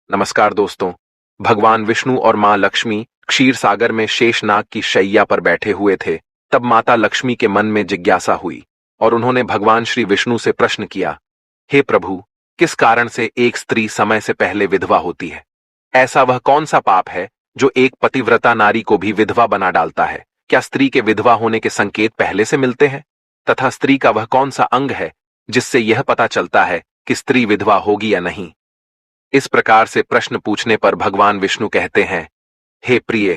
नमस्कार दोस्तों। भगवान विष्णु और मां लक्ष्मी क्षीर सागर में शेषनाग की शैया पर बैठे हुए थे। तब माता लक्ष्मी के मन में जिज्ञासा हुई और उन्होंने भगवान श्री विष्णु से प्रश्न किया, हे प्रभु, किस कारण से एक स्त्री समय से पहले विधवा होती है? ऐसा वह कौन सा पाप है जो एक पतिव्रता नारी को भी विधवा बना डालता है? क्या स्त्री के विधवा होने के संकेत पहले से मिलते हैं? तथा स्त्री का वह कौन सा अंग है जिससे यह पता चलता है कि स्त्री विधवा होगी या नहीं? इस प्रकार से प्रश्न पूछने पर भगवान विष्णु कहते हैं, हे प्रिय,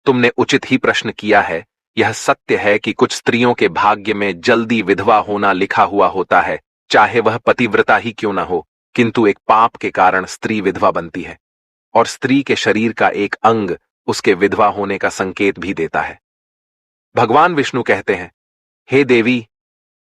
तुमने उचित ही प्रश्न किया है। यह सत्य है कि कुछ स्त्रियों के भाग्य में जल्दी विधवा होना लिखा हुआ होता है, चाहे वह पतिव्रता ही क्यों न हो, किंतु एक पाप के कारण स्त्री विधवा बनती है और स्त्री के शरीर का एक अंग उसके विधवा होने का संकेत भी देता है। भगवान विष्णु कहते हैं, हे देवी,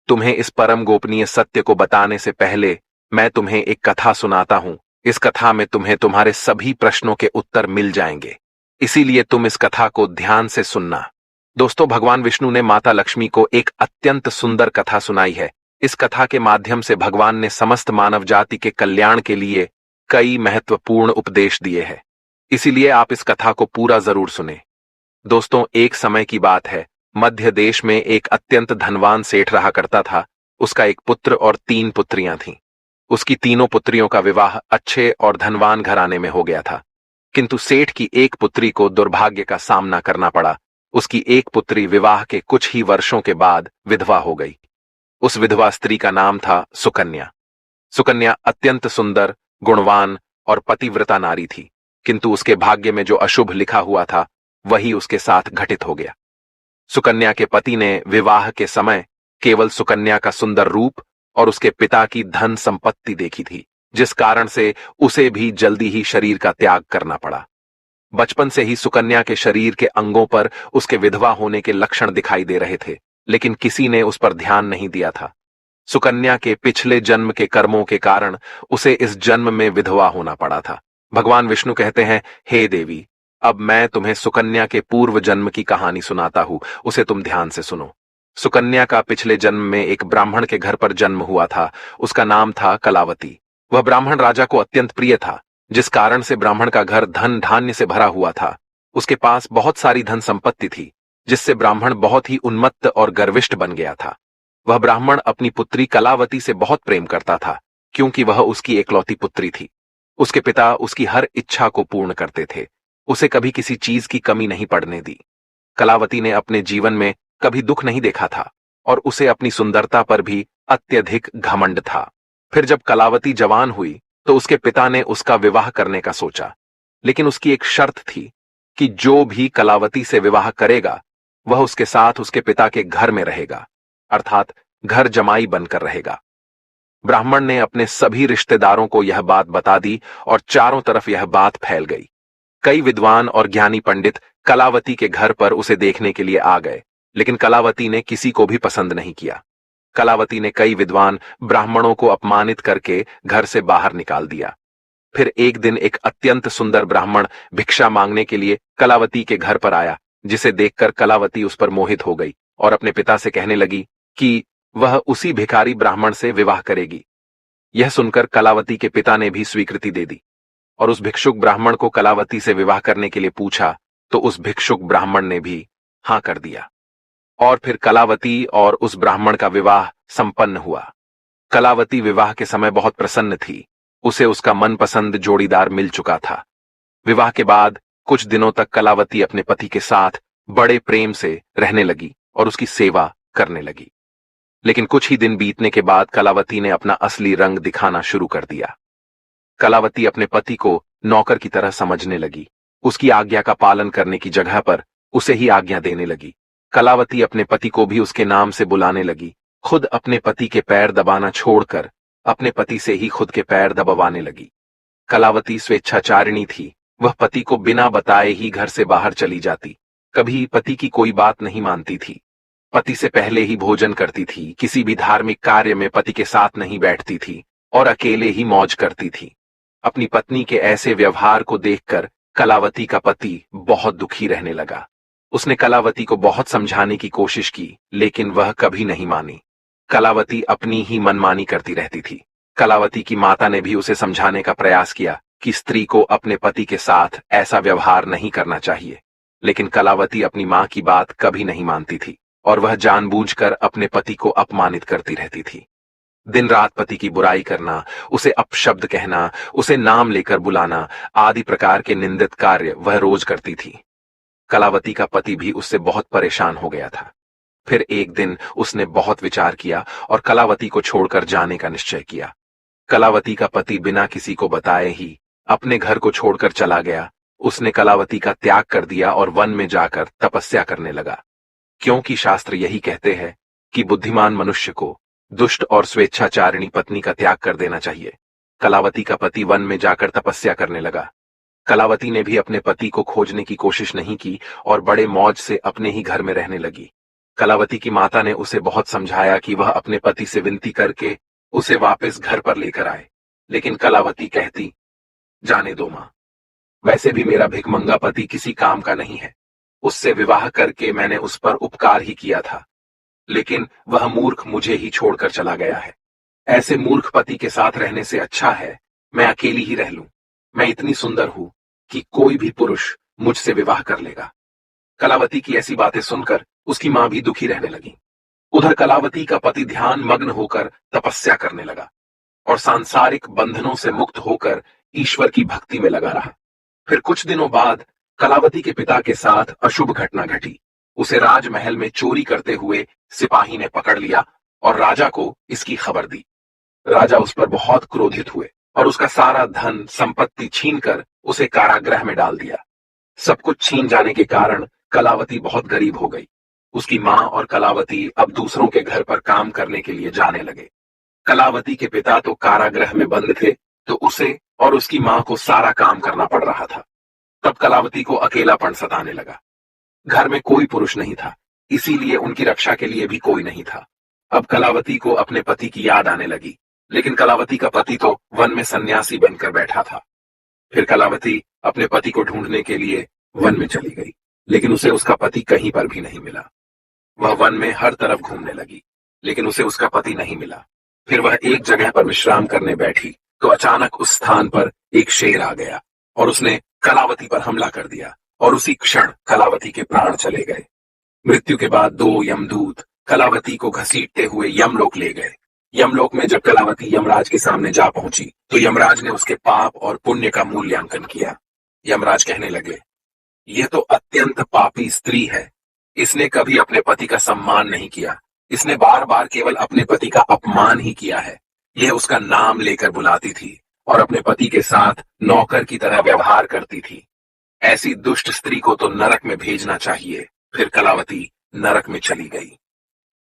तुम्हें इस परम गोपनीय सत्य को बताने से पहले मैं तुम्हें एक कथा सुनाता हूं। इस कथा में तुम्हें तुम्हारे सभी प्रश्नों के उत्तर मिल जाएंगे, इसीलिए तुम इस कथा को ध्यान से सुनना। दोस्तों, भगवान विष्णु ने माता लक्ष्मी को एक अत्यंत सुंदर कथा सुनाई है। इस कथा के माध्यम से भगवान ने समस्त मानव जाति के कल्याण के लिए कई महत्वपूर्ण उपदेश दिए हैं, इसीलिए आप इस कथा को पूरा जरूर सुने। दोस्तों, एक समय की बात है, मध्य देश में एक अत्यंत धनवान सेठ रहा करता था। उसका एक पुत्र और 3 पुत्रियां थीं। उसकी तीनों पुत्रियों का विवाह अच्छे और धनवान घराने में हो गया था, किंतु सेठ की एक पुत्री को दुर्भाग्य का सामना करना पड़ा। उसकी एक पुत्री विवाह के कुछ ही वर्षों के बाद विधवा हो गई। उस विधवा स्त्री का नाम था सुकन्या। सुकन्या अत्यंत सुंदर, गुणवान और पतिव्रता नारी थी, किंतु उसके भाग्य में जो अशुभ लिखा हुआ था वही उसके साथ घटित हो गया। सुकन्या के पति ने विवाह के समय केवल सुकन्या का सुंदर रूप और उसके पिता की धन संपत्ति देखी थी, जिस कारण से उसे भी जल्दी ही शरीर का त्याग करना पड़ा। बचपन से ही सुकन्या के शरीर के अंगों पर उसके विधवा होने के लक्षण दिखाई दे रहे थे, लेकिन किसी ने उस पर ध्यान नहीं दिया था। सुकन्या के पिछले जन्म के कर्मों के कारण उसे इस जन्म में विधवा होना पड़ा था। भगवान विष्णु कहते हैं, हे देवी, अब मैं तुम्हें सुकन्या के पूर्व जन्म की कहानी सुनाता हूं, उसे तुम ध्यान से सुनो। सुकन्या का पिछले जन्म में एक ब्राह्मण के घर पर जन्म हुआ था। उसका नाम था कलावती। वह ब्राह्मण राजा को अत्यंत प्रिय था, जिस कारण से ब्राह्मण का घर धन धान्य से भरा हुआ था। उसके पास बहुत सारी धन संपत्ति थी, जिससे ब्राह्मण बहुत ही उन्मत्त और गर्विष्ठ बन गया था। वह ब्राह्मण अपनी पुत्री कलावती से बहुत प्रेम करता था, क्योंकि वह उसकी एकलौती पुत्री थी। उसके पिता उसकी हर इच्छा को पूर्ण करते थे। उसे कभी किसी चीज की कमी नहीं पड़ने दी। कलावती ने अपने जीवन में कभी दुख नहीं देखा था और उसे अपनी सुंदरता पर भी अत्यधिक घमंड था। फिर जब कलावती जवान हुई तो उसके पिता ने उसका विवाह करने का सोचा, लेकिन उसकी एक शर्त थी कि जो भी कलावती से विवाह करेगा वह उसके साथ उसके पिता के घर में रहेगा, अर्थात घर जमाई बनकर रहेगा। ब्राह्मण ने अपने सभी रिश्तेदारों को यह बात बता दी और चारों तरफ यह बात फैल गई। कई विद्वान और ज्ञानी पंडित कलावती के घर पर उसे देखने के लिए आ गए, लेकिन कलावती ने किसी को भी पसंद नहीं किया। कलावती ने कई विद्वान ब्राह्मणों को अपमानित करके घर से बाहर निकाल दिया। फिर एक दिन एक अत्यंत सुंदर ब्राह्मण भिक्षा मांगने के लिए कलावती के घर पर आया, जिसे देखकर कलावती उस पर मोहित हो गई और अपने पिता से कहने लगी कि वह उसी भिखारी ब्राह्मण से विवाह करेगी। यह सुनकर कलावती के पिता ने भी स्वीकृति दे दी और उस भिक्षुक ब्राह्मण को कलावती से विवाह करने के लिए पूछा, तो उस भिक्षुक ब्राह्मण ने भी हां कर दिया और फिर कलावती और उस ब्राह्मण का विवाह संपन्न हुआ। कलावती विवाह के समय बहुत प्रसन्न थी। उसे उसका मनपसंद जोड़ीदार मिल चुका था। विवाह के बाद कुछ दिनों तक कलावती अपने पति के साथ बड़े प्रेम से रहने लगी और उसकी सेवा करने लगी। लेकिन कुछ ही दिन बीतने के बाद कलावती ने अपना असली रंग दिखाना शुरू कर दिया। कलावती अपने पति को नौकर की तरह समझने लगी। उसकी आज्ञा का पालन करने की जगह पर उसे ही आज्ञा देने लगी। कलावती अपने पति को भी उसके नाम से बुलाने लगी। खुद अपने पति के पैर दबाना छोड़कर अपने पति से ही खुद के पैर दबाने लगी। कलावती स्वेच्छाचारिणी थी। वह पति को बिना बताए ही घर से बाहर चली जाती। कभी पति की कोई बात नहीं मानती थी। पति से पहले ही भोजन करती थी। किसी भी धार्मिक कार्य में पति के साथ नहीं बैठती थी और अकेले ही मौज करती थी। अपनी पत्नी के ऐसे व्यवहार को देखकर कलावती का पति बहुत दुखी रहने लगा। उसने कलावती को बहुत समझाने की कोशिश की, लेकिन वह कभी नहीं मानी। कलावती अपनी ही मनमानी करती रहती थी। कलावती की माता ने भी उसे समझाने का प्रयास किया कि स्त्री को अपने पति के साथ ऐसा व्यवहार नहीं करना चाहिए, लेकिन कलावती अपनी मां की बात कभी नहीं मानती थी और वह जानबूझकर अपने पति को अपमानित करती रहती थी। दिन रात पति की बुराई करना, उसे अपशब्द कहना, उसे नाम लेकर बुलाना आदि प्रकार के निंदित कार्य वह रोज करती थी। कलावती का पति भी उससे बहुत परेशान हो गया था। फिर एक दिन उसने बहुत विचार किया और कलावती को छोड़कर जाने का निश्चय किया। कलावती का पति बिना किसी को बताए ही अपने घर को छोड़कर चला गया। उसने कलावती का त्याग कर दिया और वन में जाकर तपस्या करने लगा, क्योंकि शास्त्र यही कहते हैं कि बुद्धिमान मनुष्य को दुष्ट और स्वेच्छाचारिणी पत्नी का त्याग कर देना चाहिए। कलावती का पति वन में जाकर तपस्या करने लगा। कलावती ने भी अपने पति को खोजने की कोशिश नहीं की और बड़े मौज से अपने ही घर में रहने लगी। कलावती की माता ने उसे बहुत समझाया कि वह अपने पति से विनती करके उसे वापस घर पर लेकर आए, लेकिन कलावती कहती, जाने दो मां, वैसे भी मेरा भिखमंगा पति किसी काम का नहीं है। उससे विवाह करके मैंने उस पर उपकार ही किया था, लेकिन वह मूर्ख मुझे ही छोड़कर चला गया है। ऐसे मूर्ख पति के साथ रहने से अच्छा है मैं अकेली ही रह लूं। मैं इतनी सुंदर हूं कि कोई भी पुरुष मुझसे विवाह कर लेगा। कलावती की ऐसी बातें सुनकर उसकी मां भी दुखी रहने लगी। उधर कलावती का पति ध्यान मग्न होकर तपस्या करने लगा और सांसारिक बंधनों से मुक्त होकर ईश्वर की भक्ति में लगा रहा। फिर कुछ दिनों बाद कलावती के पिता के साथ अशुभ घटना घटी। उसे राजमहल में चोरी करते हुए सिपाही ने पकड़ लिया और राजा को इसकी खबर दी। राजा उस पर बहुत क्रोधित हुए और उसका सारा धन संपत्ति छीनकर उसे कारागृह में डाल दिया। सब कुछ छीन जाने के कारण कलावती बहुत गरीब हो गई। उसकी मां और कलावती अब दूसरों के घर पर काम करने के लिए जाने लगे। कलावती के पिता तो कारागृह में बंद थे, तो उसे और उसकी मां को सारा काम करना पड़ रहा था। तब कलावती को अकेलापन सताने लगा। घर में कोई पुरुष नहीं था, इसीलिए उनकी रक्षा के लिए भी कोई नहीं था। अब कलावती को अपने पति की याद आने लगी, लेकिन कलावती का पति तो वन में सन्यासी बनकर बैठा था। फिर कलावती अपने पति को ढूंढने के लिए वन में चली गई, लेकिन उसे उसका पति कहीं पर भी नहीं मिला। वह वन में हर तरफ घूमने लगी, लेकिन उसे उसका पति नहीं मिला। फिर वह एक जगह पर विश्राम करने बैठी तो अचानक उस स्थान पर एक शेर आ गया और उसने कलावती पर हमला कर दिया और उसी क्षण कलावती के प्राण चले गए। मृत्यु के बाद दो यमदूत कलावती को घसीटते हुए यमलोक ले गए। यमलोक में जब कलावती यमराज के सामने जा पहुंची तो यमराज ने उसके पाप और पुण्य का मूल्यांकन किया। यमराज कहने लगे, यह तो अत्यंत पापी स्त्री है। इसने कभी अपने पति का सम्मान नहीं किया। इसने बार बार केवल अपने पति का अपमान ही किया है। यह उसका नाम लेकर बुलाती थी और अपने पति के साथ नौकर की तरह व्यवहार करती थी। ऐसी दुष्ट स्त्री को तो नरक में भेजना चाहिए। फिर कलावती नरक में चली गई।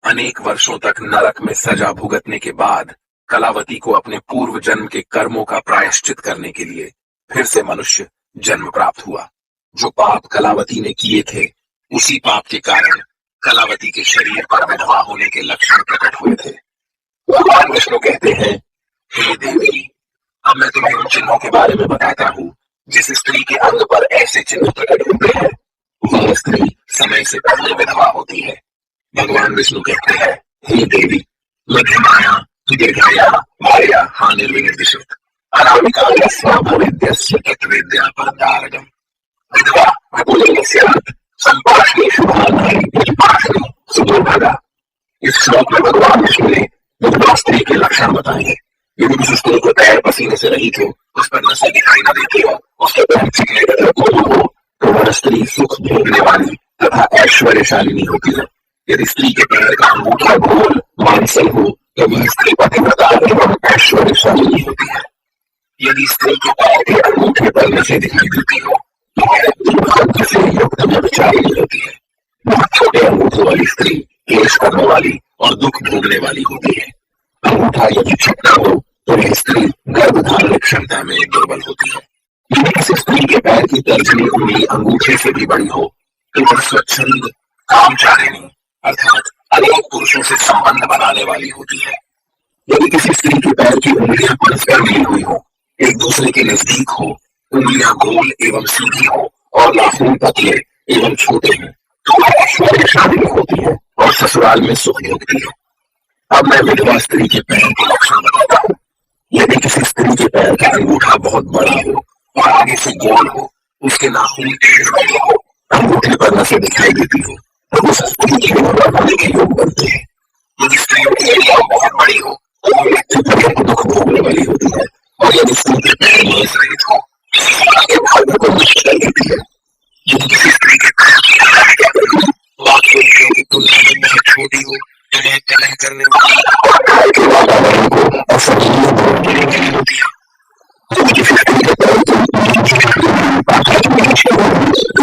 अनेक वर्षों तक नरक में सजा भुगतने के बाद कलावती को अपने पूर्व जन्म के कर्मों का प्रायश्चित करने के लिए फिर से मनुष्य जन्म प्राप्त हुआ। जो पाप कलावती ने किए थे, उसी पाप के कारण कलावती के शरीर पर विधवा होने के लक्षण प्रकट हुए थे। भगवान विष्णु कहते हैं, हे देवी, अब मैं तुम्हें उन चिन्हों के बारे में बताता हूँ जिस स्त्री के अंग पर ऐसे चिन्ह प्रकट होते हैं, वह स्त्री समय से पहले विधवा होती है। भगवान विष्णु कहते हैं, हे देवी, मध्यमाया दीर्घाया भार्या हानिर्विनिर्दिशत अनामिकाया भवेद्यस्य तत्वेद्या परदारगम विधवा विपुलस्यात् संपाशने शुभाधारी पुष्पाशने सुदुर्भगा। इस श्लोक में भगवान विष्णु ने विधवा स्त्री के लक्षण बताए हैं। यदि किसी स्त्री को पैर पसीने से रहित हो, उस पर नसें दिखाई न देती हो, उसके पैर चिकने तथा गोल हो, तो वह स्त्री सुख भोगने वाली तथा ऐश्वर्यशालिनी होती है। यदि स्त्री के पैर का अंगूठा गोल मांसल हो, तो वह स्त्री पतिव्रता एवं ऐश्वर्यशालिनी होती है। यदि स्त्री के पैर के अंगूठे पर नसें दिखाई देती हो, तो वह दुर्भाग्य से युक्त व्यभिचारिणी होती है। बहुत छोटे अंगूठों वाली स्त्री क्लेश करने वाली और दुख भोगने वाली होती है। अंगूठा यदि छोटा हो तो यह स्त्री गर्भधारण क्षमता में दुर्बल होती है। यदि किसी स्त्री के पैर की तर्जनी उंगली अंगूठे से भी बड़ी हो, तो वह स्वच्छंद कामचारिणी अर्थात अनेक पुरुषों से संबंध बनाने वाली होती है। यदि किसी स्त्री के पैर की उंगलियां परस्पर मिली हुई हो, एक दूसरे के नजदीक हो, उंगलियां गोल एवं सीधी हो और नाखून पतले एवं छोटे हैं, तो वह ऐश्वर्यशालिनी होती है और ससुराल में सुख भोगती है। अब मैं विधवा स्त्री के पैर के लक्षण बताता हूँ। यदि किसी स्त्री के पैर का अंगूठा बहुत बड़ा हो और आगे से गोल हो, उसके नाखून टेढ़े मेढ़े हो, अंगूठे पर नसें दिखाई देती हो, तो उस स्त्री के विधवा होने के योग बनते हैं। यदि स्त्रियों की एड़ियां बहुत बड़ी हो तो वो मृत्यु पर्यंत दुख भोगने वाली होती है, और यदि स्त्री के पैर मांस रहित हो, के भाग्य को नष्ट कर देती है। यदि किसी स्त्री के पैर की वाक्यों की तुलना में बहुत छोटी हो, जिन्हें तय करने वाली और घर के वातावरण को असहनीय देने के लिए होती है। यदि किसी स्त्री के पैर की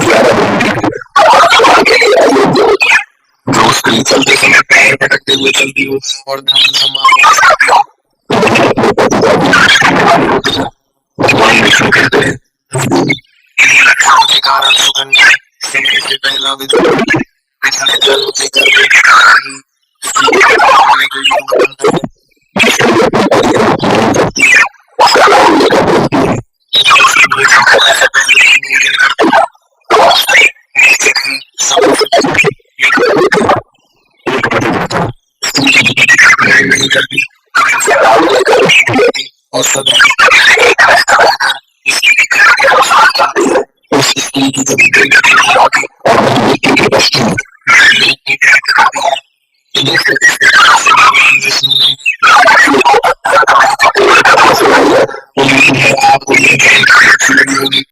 ज्यादा लंबी हो और विवाह के लिए अयोग्य होती है, जो स्त्री चलते समय पैर पटकते हुए चलती हो और भगवान विष्णु कहते हैं के कारण सुकन्या से पहला विधवा पिछले जन्म के कर्म के कारण ही स्त्री के होने के योग बनता है। जिसके लिए अपने पति का अपमान करती है, उसका नाम लेकर बोलती है, यदि किसी बेटी को ऐसे पहले ही पूजन करती है तो उसने नीचे की सबसे पहले एक पतिव्रता स्त्री की ग्रहण नहीं करती, उसे आराम लेकर नहीं देती और सदा एक रास्ता लेकर स्त्री के अनुसार चलती है। उस स्त्री की कभी दुर्गति नहीं होती और वह मृत्यु के पश्चात लोक की प्राप्त करती है। तो दोस्तों, इस प्रकार से भगवान विष्णु ने